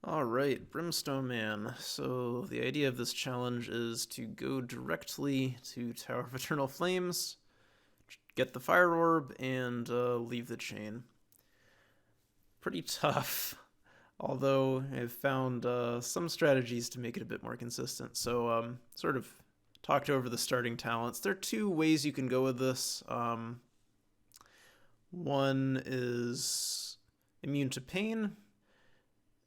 Alright, Brimstone Man. So the idea of this challenge is to go directly to Tower of Eternal Flames, get the Fire Orb, and leave the chain. Pretty tough, although I've found some strategies to make it a bit more consistent. So sort of talked over the starting talents. There are two ways you can go with this. One is immune to pain,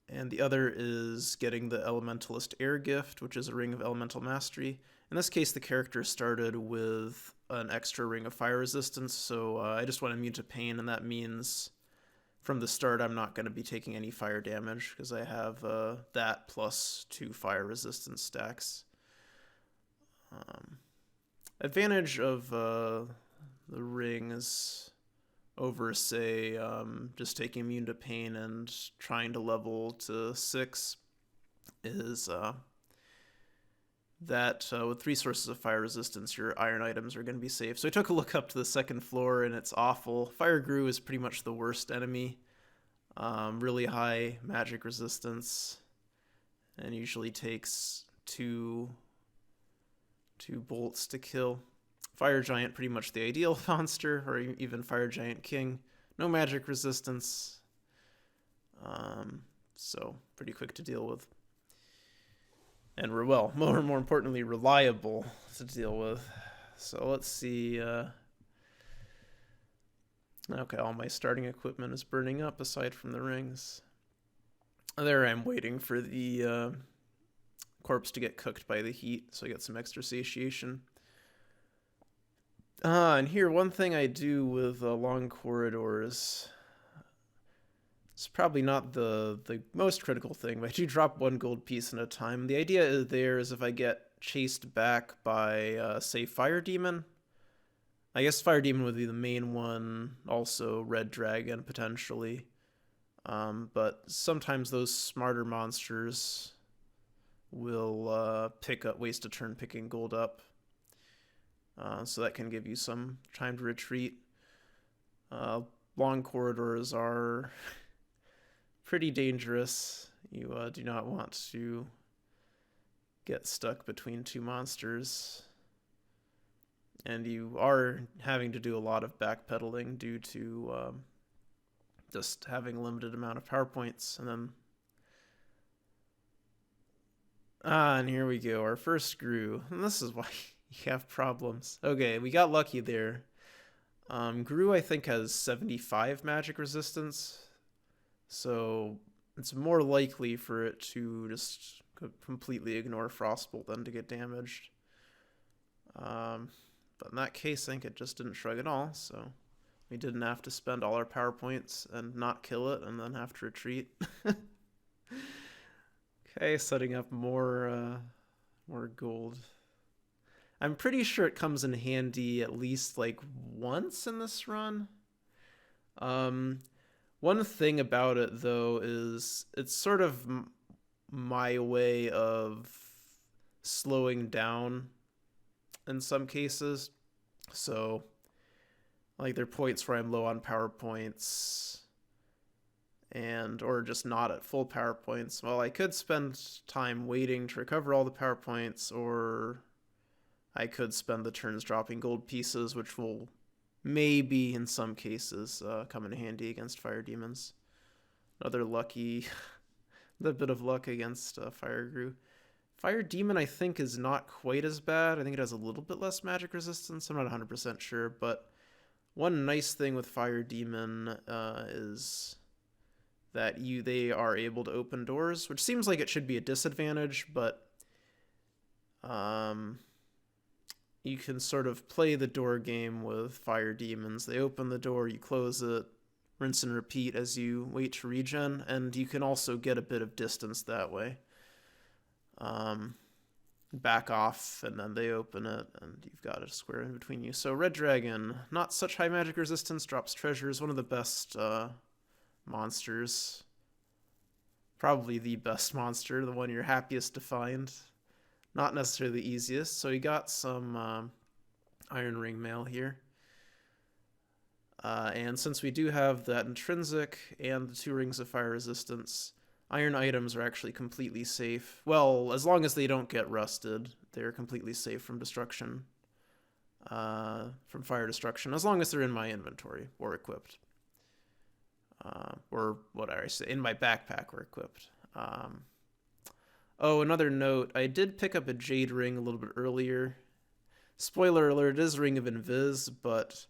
and the other is getting the Elementalist Air Gift, which is a ring of elemental mastery. In this case, the character started with an extra ring of fire resistance, so I just want immune to pain, and that means from the start I'm not going to be taking any fire damage because I have that plus 2 fire resistance stacks. Advantage of the rings over, say, just taking immune to pain and trying to level to 6 is that with 3 sources of fire resistance, your iron items are going to be safe. So I took a look up to the second floor, and it's awful. Fire Grew is pretty much the worst enemy. Really high magic resistance, and usually takes two bolts to kill. Fire Giant, pretty much the ideal monster, or even Fire Giant King. No magic resistance, so pretty quick to deal with. And more importantly, reliable to deal with. So let's see. Okay, all my starting equipment is burning up aside from the rings. There I'm waiting for the corpse to get cooked by the heat, so I get some extra satiation. And here, one thing I do with long corridors, it's probably not the most critical thing, but I do drop 1 gold piece at a time. The idea there is if I get chased back by, say, Fire Demon, I guess Fire Demon would be the main one, also Red Dragon, potentially. But sometimes those smarter monsters will waste a turn picking gold up. So that can give you some time to retreat. Long corridors are pretty dangerous. You do not want to get stuck between 2 monsters. And you are having to do a lot of backpedaling due to just having a limited amount of power points. And then and here we go, our first Grew. And this is why you have problems. Okay, we got lucky there. Grew, I think, has 75 magic resistance, so it's more likely for it to just completely ignore Frostbolt than to get damaged. But in that case, I think it just didn't shrug at all, so we didn't have to spend all our power points and not kill it and then have to retreat. Okay, setting up more gold. I'm pretty sure it comes in handy at least like once in this run. One thing about it though is it's sort of my way of slowing down in some cases. So like there are points where I'm low on power points and or just not at full power points. Well, I could spend time waiting to recover all the power points, or I could spend the turns dropping gold pieces, which will maybe in some cases come in handy against fire demons. Another lucky, a bit of luck against Fire Grew. Fire Demon, I think, is not quite as bad. I think it has a little bit less magic resistance. I'm not 100% sure, but one nice thing with Fire Demon is that they are able to open doors, which seems like it should be a disadvantage, but you can sort of play the door game with Fire Demons. They open the door, you close it, rinse and repeat as you wait to regen, and you can also get a bit of distance that way. Back off, and then they open it, and you've got a square in between you. So Red Dragon, not such high magic resistance, drops treasures, one of the best monsters. Probably the best monster, the one you're happiest to find. Not necessarily the easiest, so you got some Iron Ring mail here. And since we do have that intrinsic and the 2 rings of fire resistance, Iron items are actually completely safe. Well, as long as they don't get rusted, they're completely safe from destruction. From fire destruction, as long as they're in my inventory or equipped. Or what I say, in my backpack or equipped. Oh, another note. I did pick up a jade ring a little bit earlier. Spoiler alert, it is Ring of Invis, but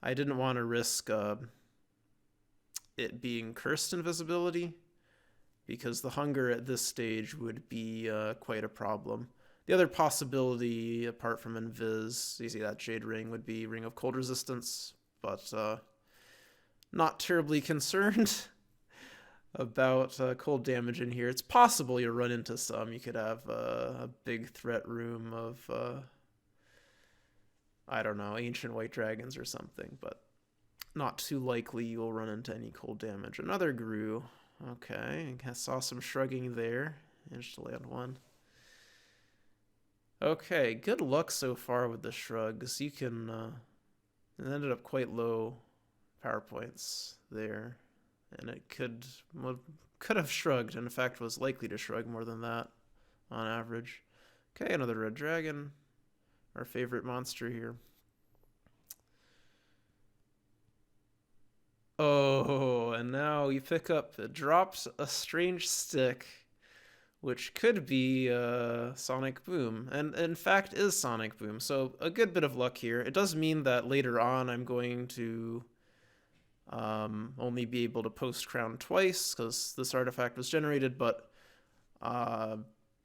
I didn't want to risk it being cursed invisibility, because the hunger at this stage would be quite a problem. The other possibility, apart from Invis, you see that Jade Ring, would be Ring of Cold Resistance, but not terribly concerned about cold damage in here. It's possible you'll run into some. You could have a big threat room of, I don't know, ancient white dragons or something, but not too likely you'll run into any cold damage. Another Gru. Okay, I saw some shrugging there. Managed to land one. Okay, good luck so far with the shrugs. You can, it ended up quite low power points there. And it could have shrugged, and in fact was likely to shrug more than that on average. Okay, another red dragon. Our favorite monster here. Oh, and now you pick up, it drops a strange stick, which could be Sonic Boom, and in fact is Sonic Boom, so a good bit of luck here. It does mean that later on I'm going to only be able to post crown twice, because this artifact was generated, but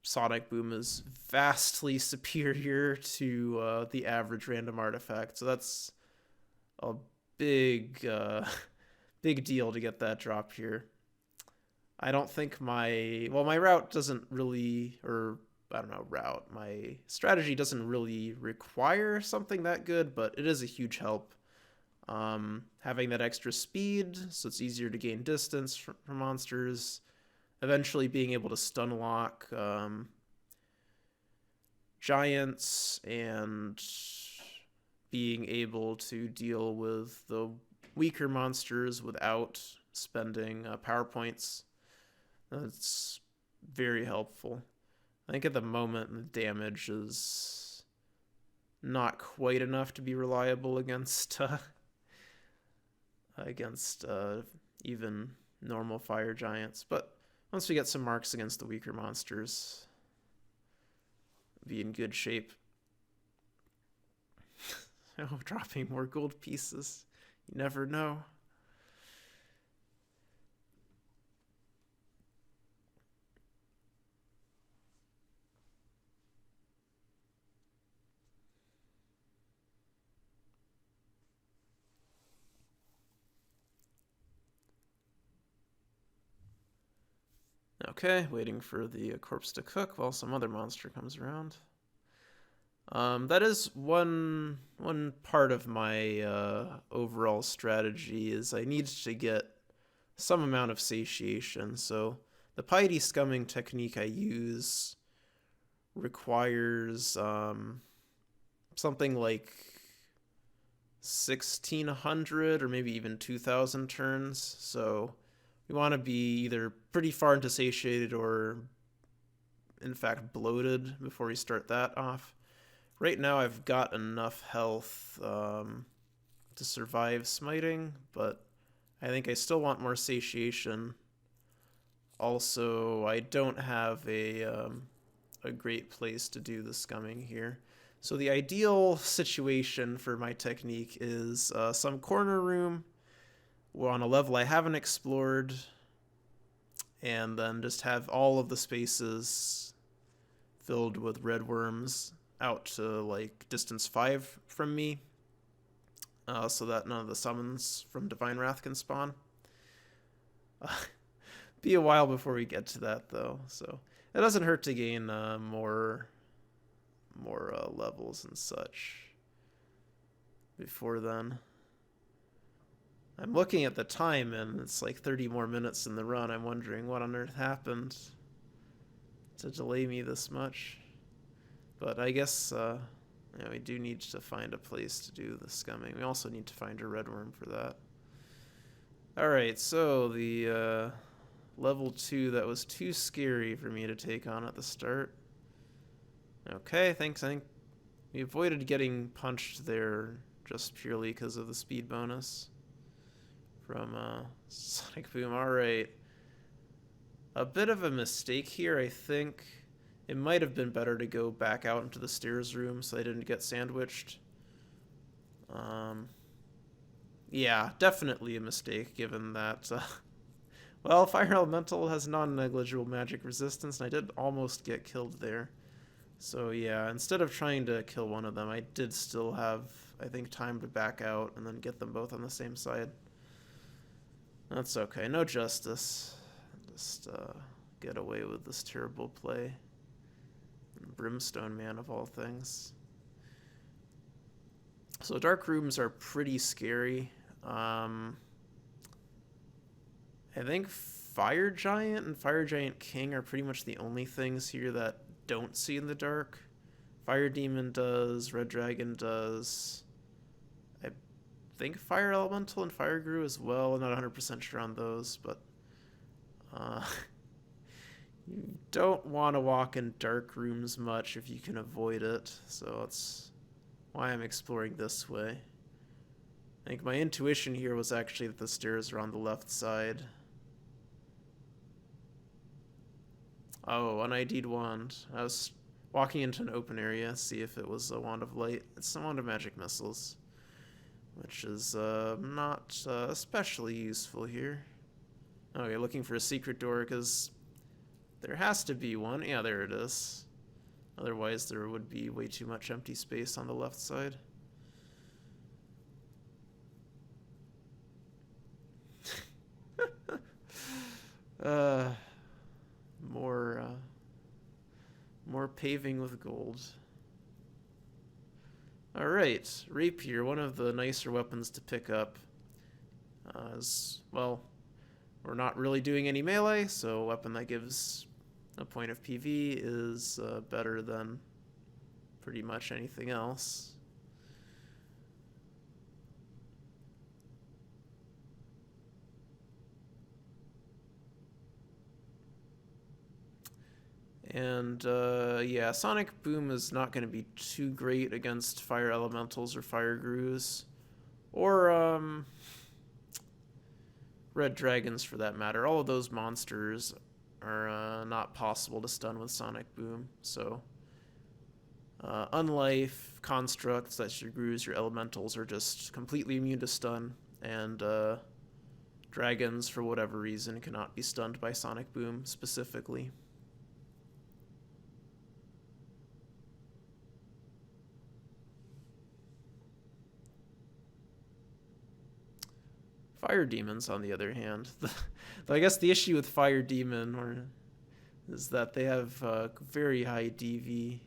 Sonic Boom is vastly superior to the average random artifact, so that's a big big deal to get that drop here. I don't think my route doesn't really, or I don't know, my strategy doesn't really require something that good, but it is a huge help. Having that extra speed, so it's easier to gain distance from monsters, eventually being able to stun lock giants, and being able to deal with the weaker monsters without spending power points. That's very helpful. I think at the moment the damage is not quite enough to be reliable against even normal fire giants, but once we get some marks against the weaker monsters, be in good shape. Oh, dropping more gold pieces. You never know. Okay, waiting for the corpse to cook while some other monster comes around. That is one part of my overall strategy, is I need to get some amount of satiation. So the piety scumming technique I use requires something like 1,600 or maybe even 2,000 turns. So we want to be either pretty far into satiated or in fact bloated before we start that off. Right now I've got enough health to survive smiting, but I think I still want more satiation. Also, I don't have a great place to do the scumming here. So the ideal situation for my technique is some corner room on a level I haven't explored, and then just have all of the spaces filled with red worms out to like distance 5 from me, so that none of the summons from Divine Wrath can spawn. Be a while before we get to that though, so it doesn't hurt to gain more levels and such before then. I'm looking at the time and it's like 30 more minutes in the run. I'm wondering what on earth happened to delay me this much. But I guess we do need to find a place to do the scumming. We also need to find a red worm for that. Alright, so the level 2 that was too scary for me to take on at the start. Okay, thanks. I think we avoided getting punched there just purely because of the speed bonus from Sonic Boom. Alright. A bit of a mistake here, I think. It might have been better to go back out into the stairs room so I didn't get sandwiched. Yeah, definitely a mistake given that... well, Fire Elemental has non-negligible magic resistance, and I did almost get killed there. So yeah, instead of trying to kill one of them, I did still have, I think, time to back out and then get them both on the same side. That's okay, no justice. Just get away with this terrible play. Brimstone Man of all things. So dark rooms are pretty scary. I think Fire Giant and Fire Giant King are pretty much the only things here that don't see in the dark. Fire Demon does, Red Dragon does. I think Fire Elemental and Fire Grew as well. I'm not 100% sure on those, but you don't want to walk in dark rooms much if you can avoid it, so that's why I'm exploring this way. I think my intuition here was actually that the stairs are on the left side. Oh, an ID'd wand. I was walking into an open area, see if it was a wand of light. It's a wand of magic missiles, which is not especially useful here. Okay, looking for a secret door because there has to be one. Yeah, there it is. Otherwise, there would be way too much empty space on the left side. More paving with gold. Alright, Rapier, one of the nicer weapons to pick up. Well, we're not really doing any melee, so a weapon that gives a point of PV is better than pretty much anything else. And yeah, Sonic Boom is not going to be too great against Fire Elementals or Fire Grews. Or Red Dragons for that matter. All of those monsters are not possible to stun with Sonic Boom. So Unlife, Constructs, that's your Grews, your Elementals are just completely immune to stun. And Dragons, for whatever reason, cannot be stunned by Sonic Boom specifically. Fire Demons, on the other hand, I guess the issue with Fire Demon is that they have very high DV.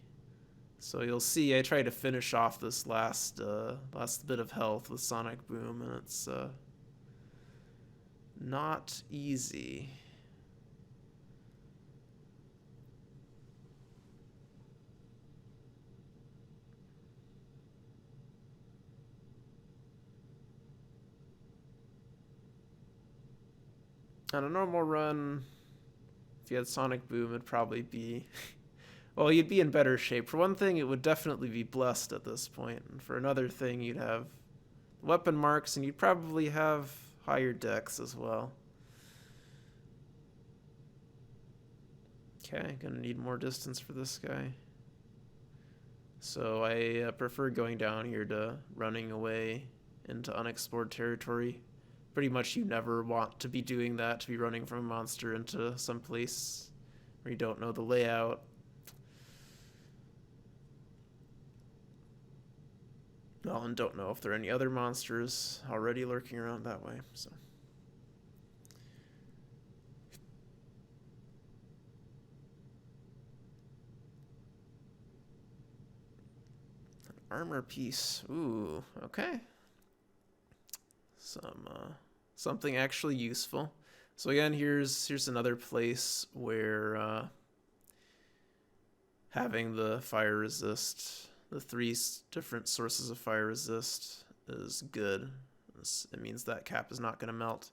So you'll see I try to finish off this last bit of health with Sonic Boom, and it's not easy. On a normal run, if you had Sonic Boom, it'd probably be... well, you'd be in better shape. For one thing, it would definitely be blessed at this point. And for another thing, you'd have weapon marks, and you'd probably have higher dex as well. Okay, gonna need more distance for this guy. So I prefer going down here to running away into unexplored territory. Pretty much you never want to be doing that, to be running from a monster into some place where you don't know the layout. Well, and don't know if there are any other monsters already lurking around that way, so. An armor piece. Ooh, okay. Something actually useful. So again, here's another place where having the fire resist, the three different sources of fire resist, is good. It means that cap is not going to melt.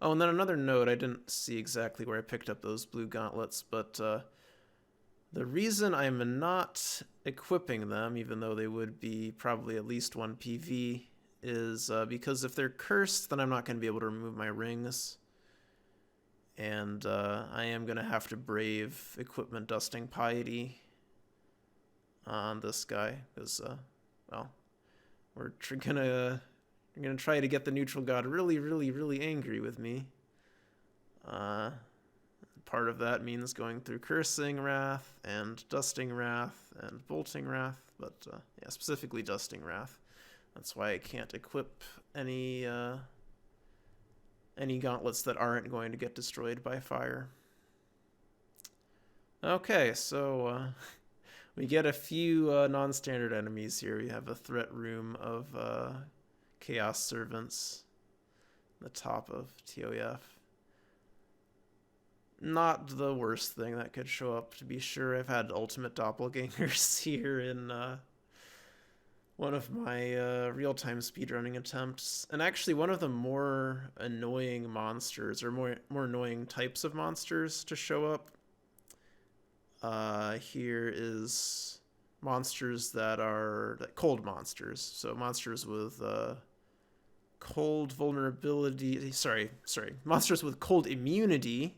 Oh, and then another note, I didn't see exactly where I picked up those blue gauntlets, but the reason I'm not equipping them, even though they would be probably at least 1 PV, is because if they're cursed, then I'm not going to be able to remove my rings. And I am going to have to brave equipment dusting piety on this guy, because, well, we're gonna try to get the neutral god really, really, really angry with me. Part of that means going through cursing wrath and dusting wrath and bolting wrath, but yeah, specifically dusting wrath. That's why I can't equip any gauntlets that aren't going to get destroyed by fire. Okay, so we get a few non-standard enemies here. We have a threat room of Chaos Servants, the top of TOF. Not the worst thing that could show up, to be sure. I've had ultimate doppelgangers here in one of my real-time speedrunning attempts. And actually, one of the more annoying monsters, or more annoying types of monsters to show up here is monsters that are cold monsters. So monsters with cold vulnerability. Sorry. Monsters with cold immunity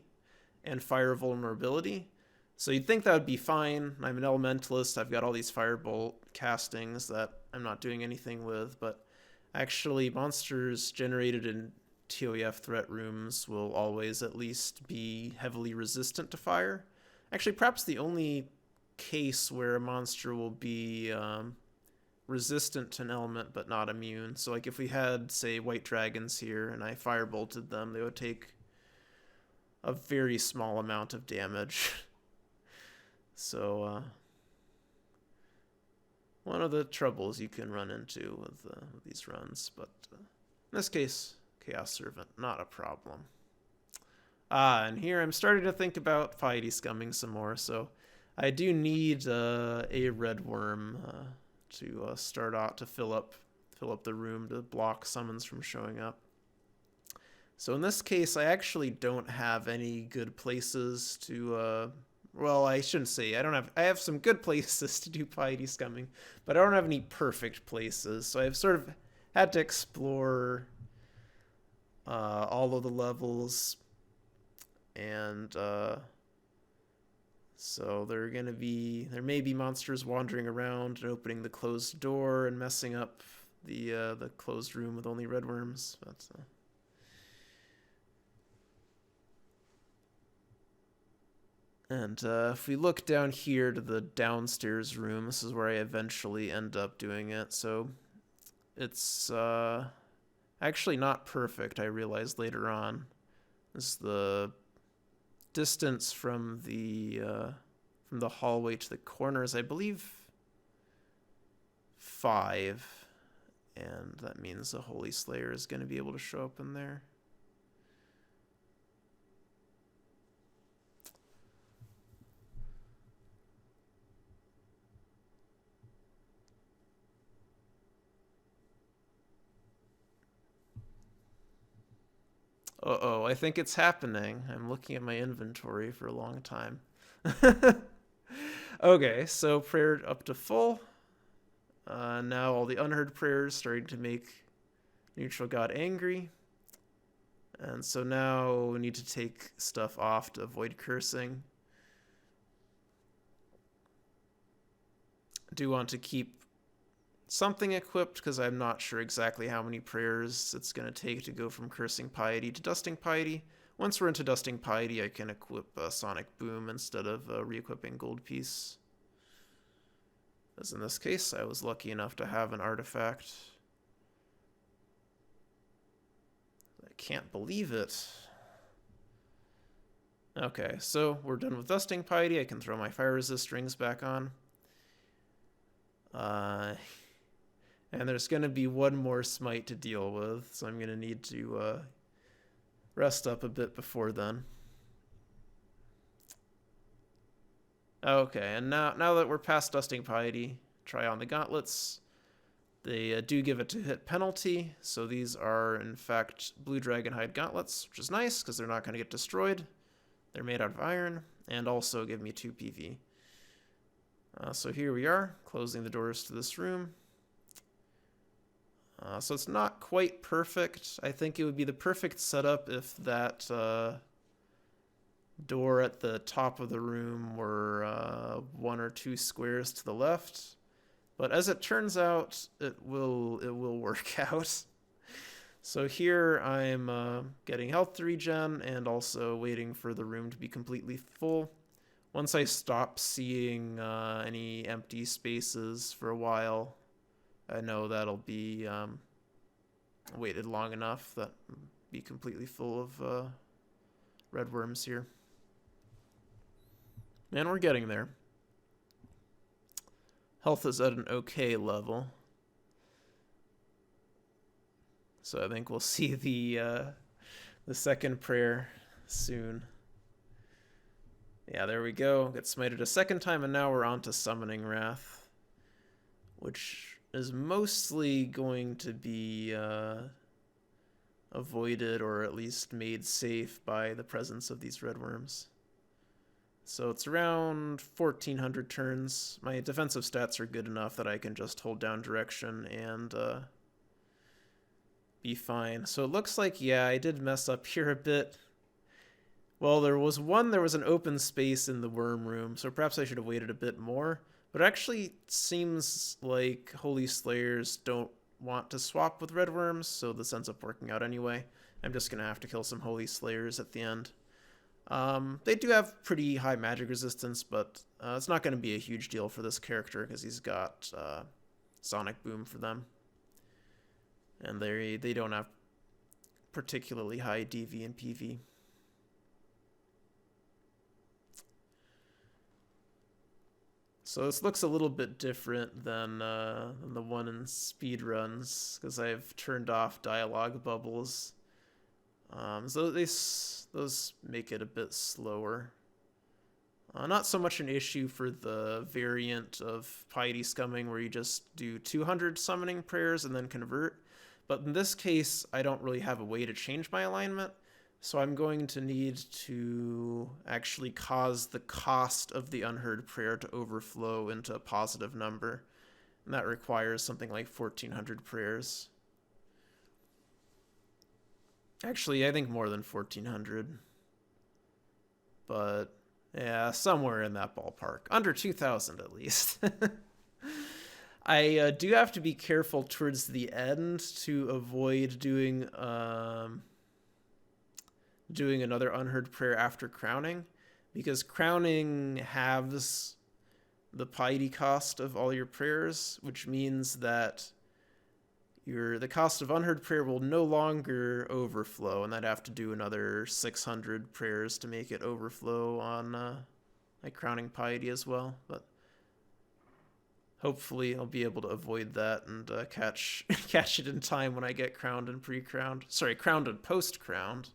and fire vulnerability. So you'd think that would be fine. I'm an elementalist. I've got all these firebolt castings that I'm not doing anything with, but actually monsters generated in TOEF threat rooms will always at least be heavily resistant to fire. Actually, perhaps the only case where a monster will be resistant to an element but not immune. So like if we had, say, white dragons here and I firebolted them, they would take a very small amount of damage. So one of the troubles you can run into with these runs, but in this case, Chaos Servant, not a problem. And here I'm starting to think about piety scumming some more, so I do need a red worm to start out to fill up the room to block summons from showing up. So in this case, I actually don't have any good places to, well, I shouldn't say, I have some good places to do piety scumming, but I don't have any perfect places. So I've sort of had to explore all of the levels, and so there may be monsters wandering around and opening the closed door and messing up the closed room with only red worms, but and if we look down here to the downstairs room, this is where I eventually end up doing it. So it's actually not perfect, I realized later on. This is the distance from the hallway to the corners, I believe 5. And that means the Holy Slayer is going to be able to show up in there. Uh-oh, I think it's happening. I'm looking at my inventory for a long time. Okay, so prayer up to full. Now all the unheard prayers starting to make neutral god angry. And so now we need to take stuff off to avoid cursing. I do want to keep something equipped because I'm not sure exactly how many prayers it's going to take to go from cursing piety to dusting piety. Once we're into dusting piety, I can equip Sonic Boom instead of re-equipping Gold Piece. As in this case, I was lucky enough to have an artifact. I can't believe it. Okay, so we're done with dusting piety. I can throw my fire resist rings back on. And there's going to be one more smite to deal with, so I'm going to need to rest up a bit before then. Okay, and now that we're past dusting piety, try on the gauntlets. They do give a 2-hit penalty, so these are, in fact, Blue Dragonhide Gauntlets, which is nice, because they're not going to get destroyed. They're made out of iron, and also give me 2 PV. So here we are, closing the doors to this room. So it's not quite perfect. I think it would be the perfect setup if that door at the top of the room were 1 or 2 squares to the left. But as it turns out, it will work out. So here I'm getting health to regen and also waiting for the room to be completely full. Once I stop seeing any empty spaces for a while, I know that'll be waited long enough that be completely full of red worms here. And we're getting there. Health is at an okay level. So I think we'll see the second prayer soon. Yeah, there we go. Get smited a second time, and now we're on to Summoning Wrath, which is mostly going to be avoided or at least made safe by the presence of these red worms. So it's around 1400 turns. My defensive stats are good enough that I can just hold down direction and be fine. So it looks like, yeah, I did mess up here a bit. Well, there was an open space in the worm room, so perhaps I should have waited a bit more. But it actually seems like Holy Slayers don't want to swap with red worms, so this ends up working out anyway. I'm just going to have to kill some Holy Slayers at the end. They do have pretty high magic resistance, but it's not going to be a huge deal for this character because he's got Sonic Boom for them. And they don't have particularly high DV and PV. So this looks a little bit different than the one in speedruns because I've turned off dialogue bubbles. So those make it a bit slower. Not so much an issue for the variant of Piety Scumming where you just do 200 summoning prayers and then convert. But in this case, I don't really have a way to change my alignment. So I'm going to need to actually cause the cost of the unheard prayer to overflow into a positive number. And that requires something like 1400 prayers. Actually, I think more than 1400. But yeah, somewhere in that ballpark. Under 2000 at least. I do have to be careful towards the end to avoid doing another unheard prayer after crowning, because crowning halves the piety cost of all your prayers, which means that the cost of unheard prayer will no longer overflow, and I'd have to do another 600 prayers to make it overflow on my crowning piety as well. But hopefully I'll be able to avoid that and catch it in time when I get crowned and pre-crowned. Sorry, crowned and post-crowned.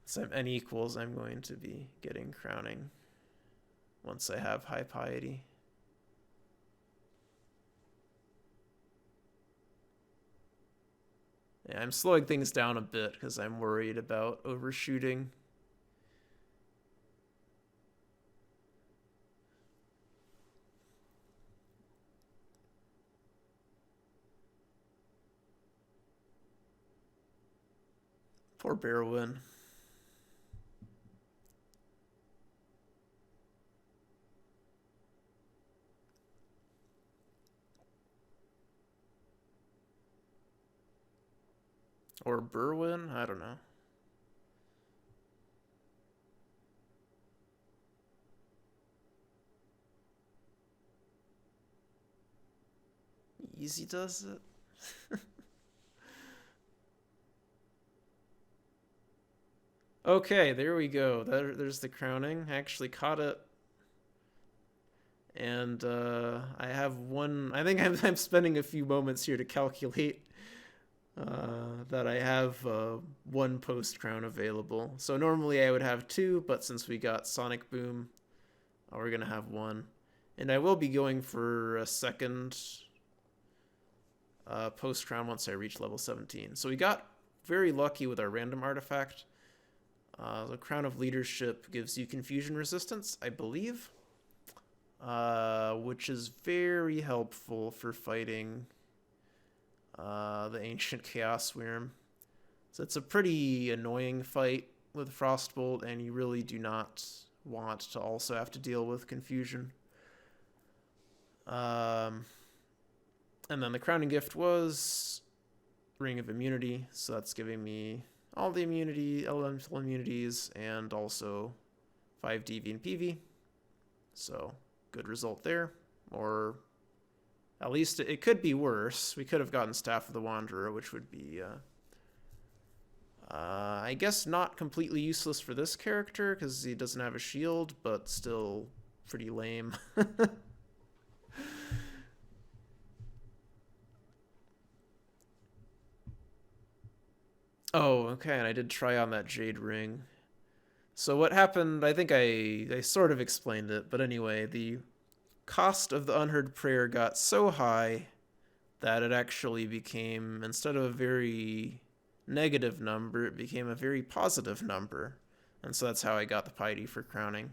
So I'm N equals, I'm going to be getting crowning once I have high piety. Yeah, I'm slowing things down a bit because I'm worried about overshooting. Poor Barrowin. Or Berwin? I don't know. Easy does it? Okay, there we go. There's the crowning. I actually caught it. And I have one... I think I'm spending a few moments here to calculate that I have one post-crown available. So normally I would have 2, but since we got Sonic Boom, we're going to have 1. And I will be going for a second post-crown once I reach level 17. So we got very lucky with our random artifact. The Crown of Leadership gives you confusion resistance, I believe, which is very helpful for fighting the Ancient Chaos Wyrm. So it's a pretty annoying fight with Frostbolt, and you really do not want to also have to deal with confusion. And then the crowning gift was Ring of Immunity, so that's giving me all the elemental immunities, and also 5 DV and PV. So good result there. Or at least it could be worse. We could have gotten Staff of the Wanderer, which would be I guess not completely useless for this character because he doesn't have a shield, but still pretty lame. Oh, okay, and I did try on that Jade Ring. So what happened, I think I sort of explained it, but anyway, the cost of the Unheard Prayer got so high that it actually became, instead of a very negative number, it became a very positive number. And so that's how I got the piety for crowning.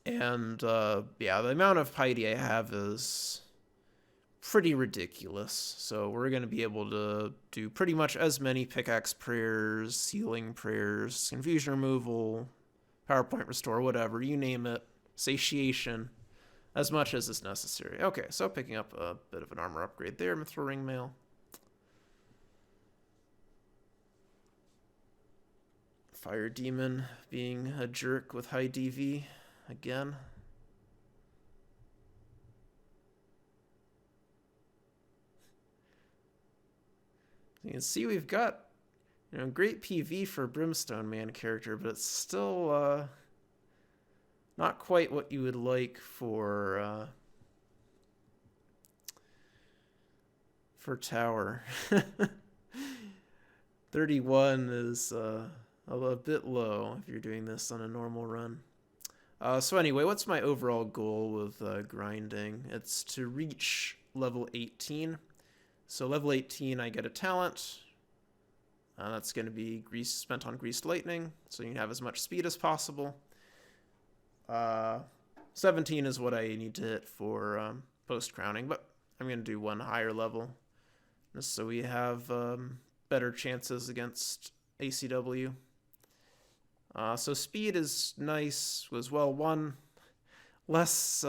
And yeah, the amount of piety I have is pretty ridiculous. So we're going to be able to do pretty much as many pickaxe prayers, healing prayers, confusion removal, PowerPoint restore, whatever, you name it, satiation, as much as is necessary. Okay, so picking up a bit of an armor upgrade there, Mithril Ring Mail. Fire Demon being a jerk with high DV again. You can see we've got, great PV for Brimstone Man character, but it's still not quite what you would like for tower. 31 is a bit low if you're doing this on a normal run. So anyway, what's my overall goal with grinding? It's to reach level 18. So level 18, I get a talent. That's going to be spent on Greased Lightning, so you can have as much speed as possible. 17 is what I need to hit for post-crowning, but I'm going to do one higher level, just so we have better chances against ACW. So speed is nice as well. One less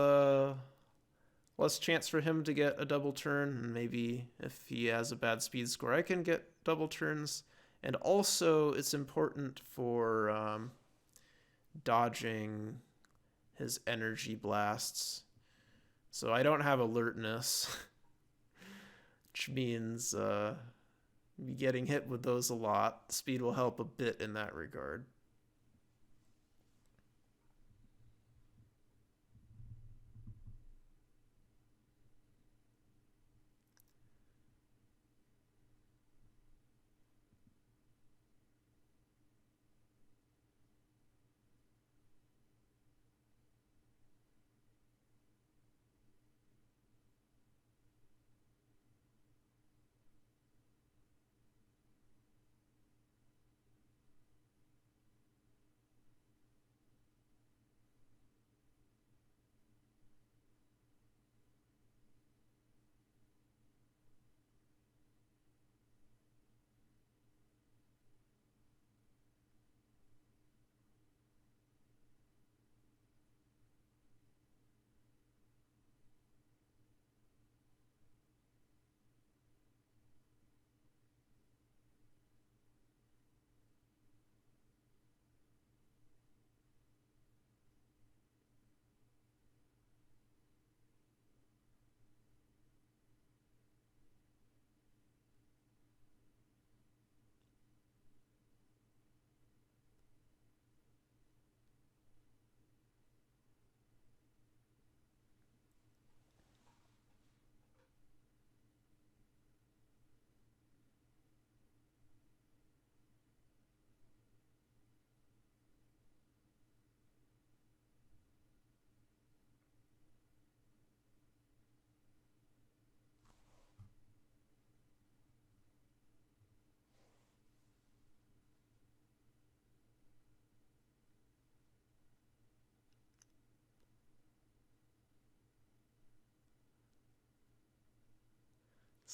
chance for him to get a double turn, and maybe if he has a bad speed score, I can get double turns. And also, it's important for dodging his energy blasts. So I don't have alertness, which means getting hit with those a lot. Speed will help a bit in that regard.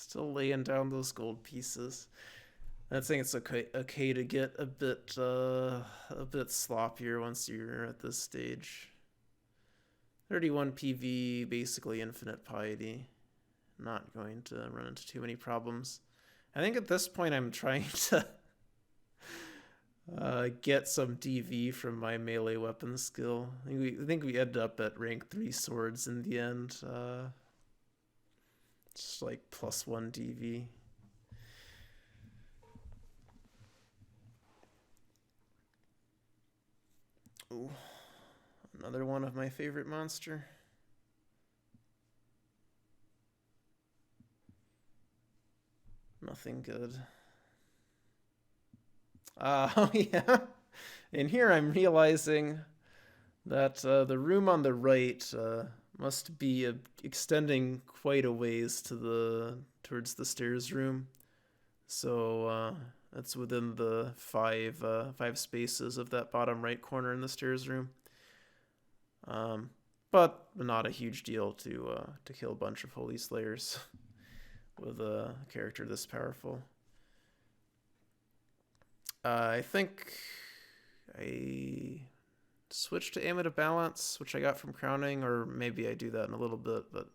Still laying down those gold pieces. I think it's okay to get a bit sloppier once you're at this stage. 31 PV, basically infinite piety. Not going to run into too many problems. I think at this point I'm trying to get some DV from my melee weapon skill. I think we end up at rank 3 swords in the end. Just like +1 DV. Ooh, another one of my favorite monster. Nothing good. Oh yeah. And here I'm realizing that the room on the right must be extending quite a ways towards the stairs room. So that's within the five spaces of that bottom right corner in the stairs room. But not a huge deal to kill a bunch of Holy Slayers with a character this powerful. I think I switched to Amulet of Balance, which I got from Crowning, or maybe I do that in a little bit, but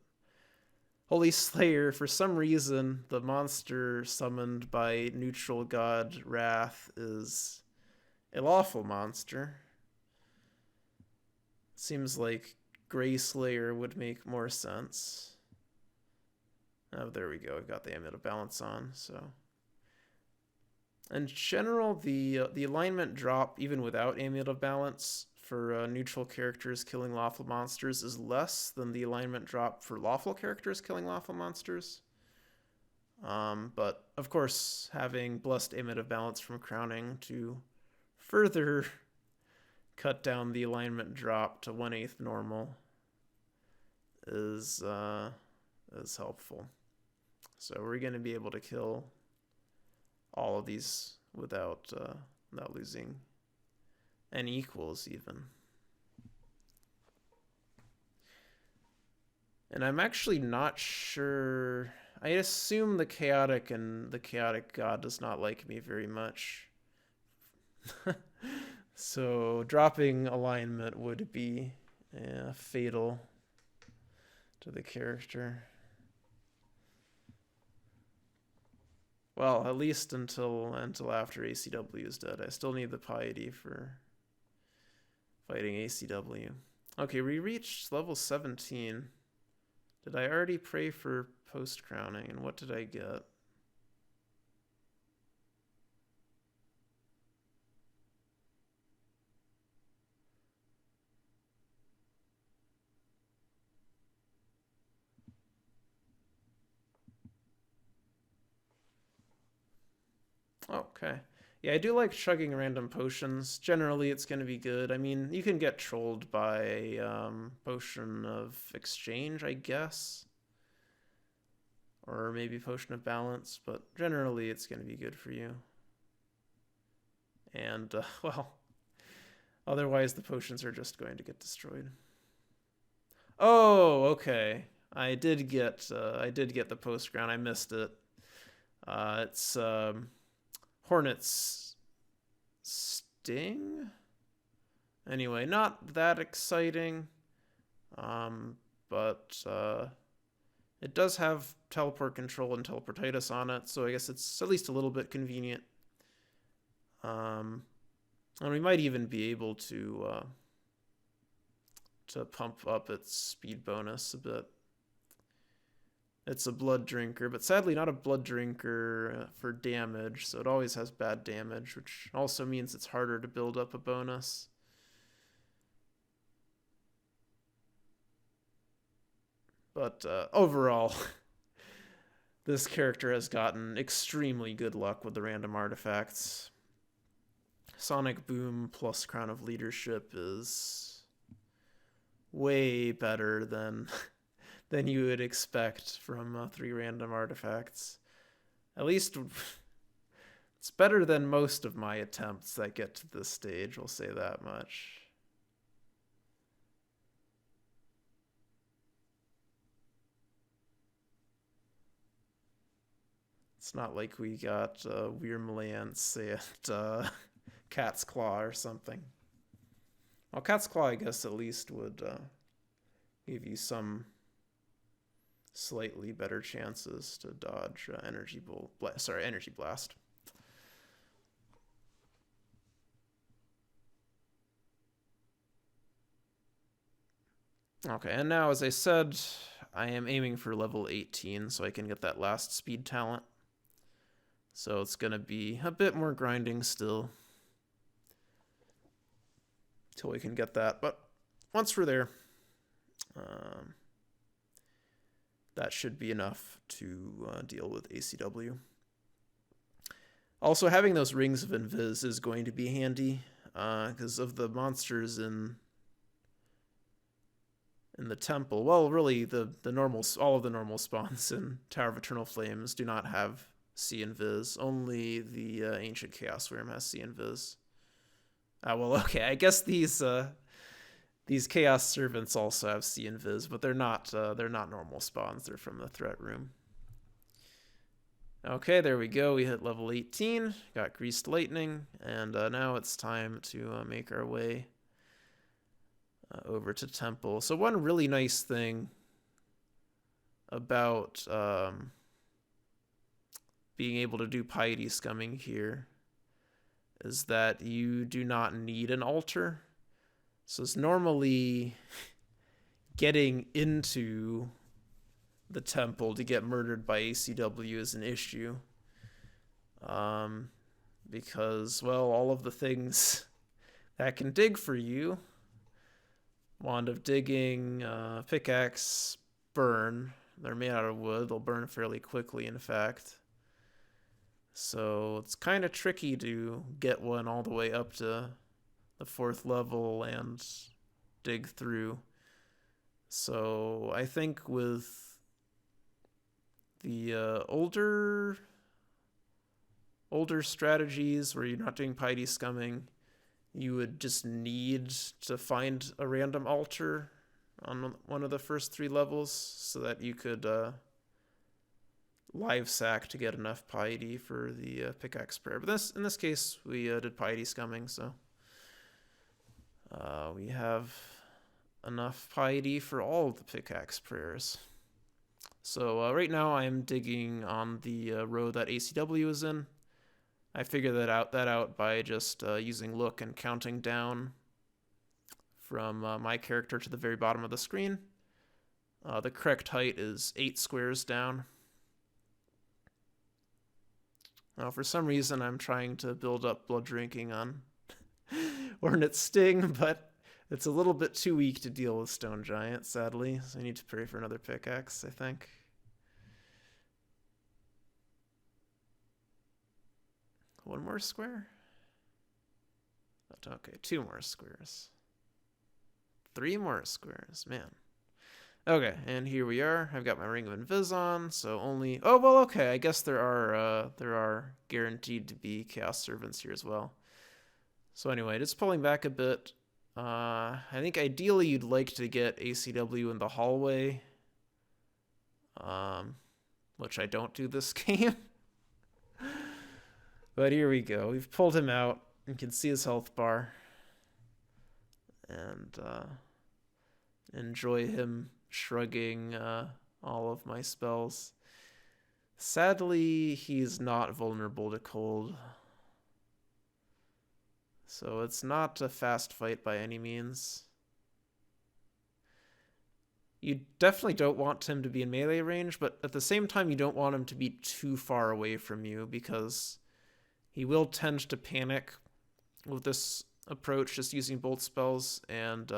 Holy Slayer, for some reason, the monster summoned by neutral god Wrath is a lawful monster. Seems like Grey Slayer would make more sense. Oh, there we go. I've got the Amulet of Balance on, so. In general, the alignment drop, even without Amulet of Balance, for neutral characters killing lawful monsters is less than the alignment drop for lawful characters killing lawful monsters. But, of course, having Blessed Amulet of Balance from Crowning to further cut down the alignment drop to 1/8 normal is helpful. So we're going to be able to kill all of these without losing any equals even. And I'm actually not sure. I assume the chaotic god does not like me very much. So dropping alignment would be fatal to the character. Well, at least until after ACW is dead. I still need the piety for fighting ACW. Okay, we reached level 17. Did I already pray for post-crowning, and what did I get? Okay. Yeah, I do like chugging random potions. Generally, it's going to be good. I mean, you can get trolled by Potion of Exchange, I guess. Or maybe Potion of Balance, but generally it's going to be good for you. And, well, otherwise the potions are just going to get destroyed. Oh, okay. I did get the post ground. I missed it. It's Hornet's Sting? Anyway, not that exciting. But it does have teleport control and teleportitis on it, so I guess it's at least a little bit convenient. And we might even be able to pump up its speed bonus a bit. It's a blood drinker, but sadly not a blood drinker for damage, so it always has bad damage, which also means it's harder to build up a bonus. But overall, this character has gotten extremely good luck with the random artifacts. Sonic Boom plus Crown of Leadership is way better than you would expect from 3 random artifacts. At least it's better than most of my attempts that get to this stage, we'll say that much. not like we got Wyrmlance and Cat's Claw or something. Well, Cat's Claw, I guess, at least would give you some slightly better chances to dodge Energy Blast. Okay, and now, as I said, I am aiming for level 18 so I can get that last speed talent. So it's going to be a bit more grinding still till we can get that. But once we're there, that should be enough to deal with ACW. Also, having those rings of invis is going to be handy because of the monsters in the temple. Well, really, all of the normal spawns in Tower of Eternal Flames do not have See Invis. Only the Ancient Chaos Wyrm has See Invis. Well, okay, I guess these Chaos Servants also have See Invis, but they're not normal spawns. They're from the Threat Room. Okay, there we go. We hit level 18, got Greased Lightning, and now it's time to make our way over to Temple. So one really nice thing about being able to do Piety Scumming here is that you do not need an altar. So it's normally getting into the temple to get murdered by ACW is an issue. Because, well, all of the things that can dig for you, Wand of Digging, Pickaxe, burn. They're made out of wood. They'll burn fairly quickly, in fact. So it's kind of tricky to get one all the way up to the 4th level and dig through. So I think with the older strategies where you're not doing Piety Scumming, you would just need to find a random altar on one of the first 3 levels so that you could live sack to get enough piety for the pickaxe prayer. But in this case, we did Piety Scumming, so we have enough piety for all of the pickaxe prayers. So right now I'm digging on the row that ACW is in. I figured that out by just using look and counting down from my character to the very bottom of the screen. The correct height is 8 squares down. Now, for some reason, I'm trying to build up blood drinking on Hornet Sting, but it's a little bit too weak to deal with Stone Giant, sadly. So I need to pray for another pickaxe, I think. One more square? Okay, 2 more squares. 3 more squares, man. Okay, and here we are. I've got my Ring of Invis on, so only... Oh, well, okay, I guess there are guaranteed to be Chaos Servants here as well. So anyway, just pulling back a bit. I think ideally you'd like to get ACW in the hallway, which I don't do this game. But here we go. We've pulled him out. You can see his health bar. And enjoy him shrugging all of my spells. Sadly, he's not vulnerable to cold. So it's not a fast fight by any means. You definitely don't want him to be in melee range, but at the same time you don't want him to be too far away from you because he will tend to panic with this approach, just using bolt spells, and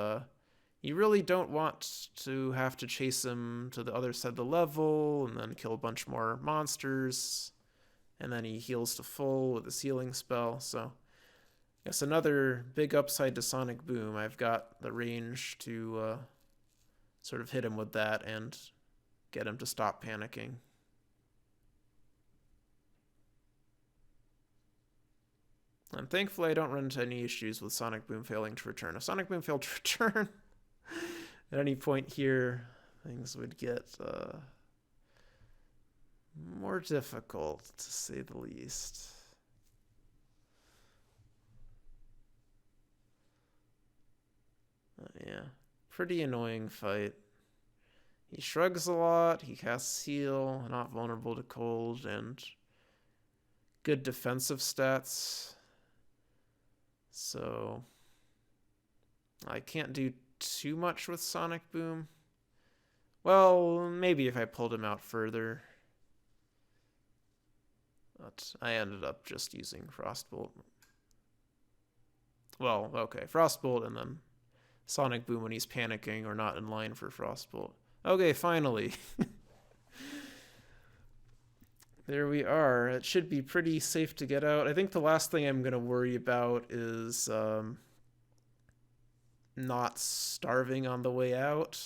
you really don't want to have to chase him to the other side of the level and then kill a bunch more monsters, and then he heals to full with his healing spell. So I guess another big upside to Sonic Boom. I've got the range to sort of hit him with that and get him to stop panicking. And thankfully, I don't run into any issues with Sonic Boom failing to return. If Sonic Boom failed to return at any point here, things would get more difficult, to say the least. Yeah, pretty annoying fight. He shrugs a lot, he casts heal, not vulnerable to cold, and good defensive stats. So I can't do too much with Sonic Boom. Well, maybe if I pulled him out further. But I ended up just using Frostbolt. Well, okay, Frostbolt and then Sonic Boom when he's panicking or not in line for Frostbolt. Okay, finally. There we are. It should be pretty safe to get out. I think the last thing I'm going to worry about is not starving on the way out.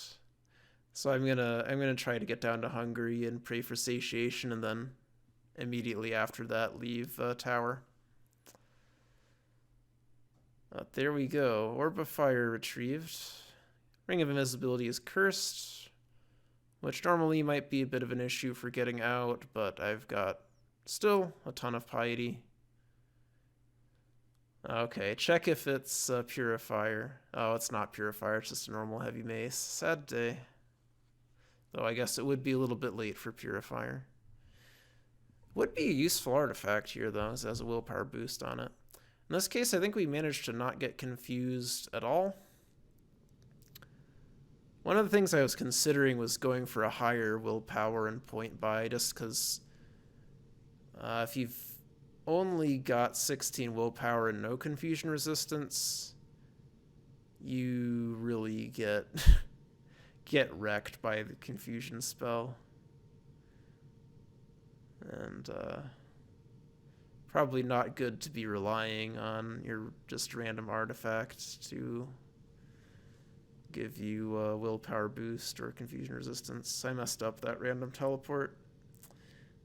So I'm gonna try to get down to hungry and pray for satiation, and then immediately after that leave tower. There we go. Orb of Fire retrieved. Ring of Invisibility is cursed, which normally might be a bit of an issue for getting out, but I've got still a ton of piety. Okay, check if it's Purifier. Oh, it's not Purifier, it's just a normal heavy mace. Sad day. Though I guess it would be a little bit late for Purifier. Would be a useful artifact here, though, as it has a willpower boost on it. In this case, I think we managed to not get confused at all. One of the things I was considering was going for a higher willpower and point buy, just because if you've only got 16 willpower and no confusion resistance, you really get wrecked by the confusion spell. And probably not good to be relying on your just random artifact to give you a willpower boost or confusion resistance. I messed up that random teleport.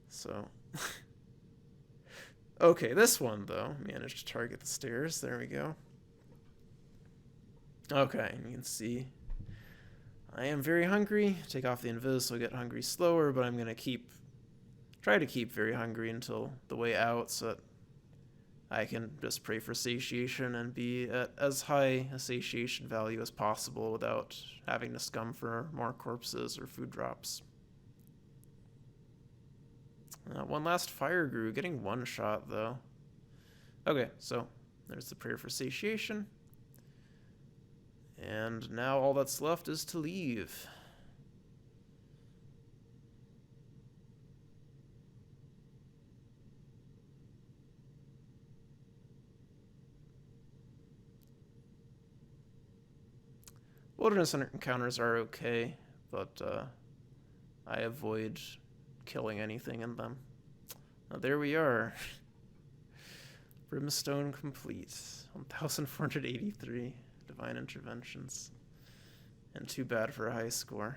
So okay, this one though managed to target the stairs. There we go. Okay, and you can see I am very hungry. Take off the invis so I get hungry slower, but I'm gonna try to keep very hungry until the way out so that I can just pray for satiation and be at as high a satiation value as possible without having to scum for more corpses or food drops. One last fire grew, getting one shot though. Okay, so there's the prayer for satiation. And now all that's left is to leave. Wilderness encounters are okay, but I avoid killing anything in them. There we are. Brimstone complete. 1,483 divine interventions. And too bad for a high score.